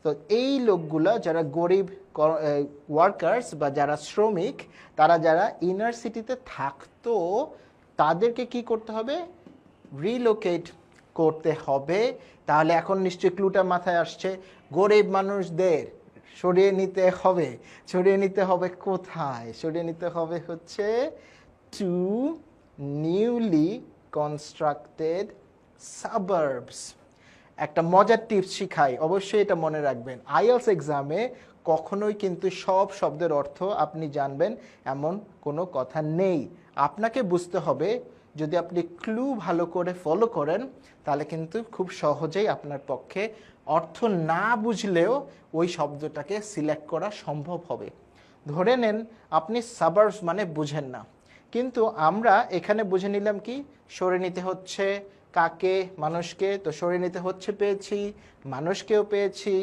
তো এই লোকগুলা যারা গরিব ওয়ার্কার্স বা যারা শ্রমিক, তারা যারা ইনার সিটিতে থাকতো, তাদেরকে কি করতে হবে? রিলোকেট করতে হবে। তাহলে এখন নিশ্চয়ই ক্লুটা মাথায় আসছে, গরিব মানুষদের সরিয়ে নিতে হবে। সরিয়ে নিতে হবে কোথায়? সরিয়ে নিতে হবে হচ্ছে টু নিউলি কনস্ট্রাক্টেড সাবার্বস। একটা মজার টিপস শিখাই, অবশ্যই এটা মনে রাখবেন। আইএলস এক্সামে কখনোই কিন্তু সব শব্দের অর্থ আপনি জানবেন এমন কোনো কথা নেই। আপনাকে বুঝতে হবে, যদি আপনি ক্লু ভালো করে ফলো করেন তাহলে কিন্তু খুব সহজেই আপনার পক্ষে অর্থ না বুঝলেও ওই শব্দটাকে সিলেক্ট করা সম্ভব হবে। ধরে নেন আপনি সাবার্বস মানে বুঝেন না, কিন্তু আমরা এখানে বুঝে নিলাম কি সরিয়ে নিতে হচ্ছে কাকে? মানুষকে। তো সরিয়ে নিতে হচ্ছে পেয়েছি, মানুষকেও পেয়েছি।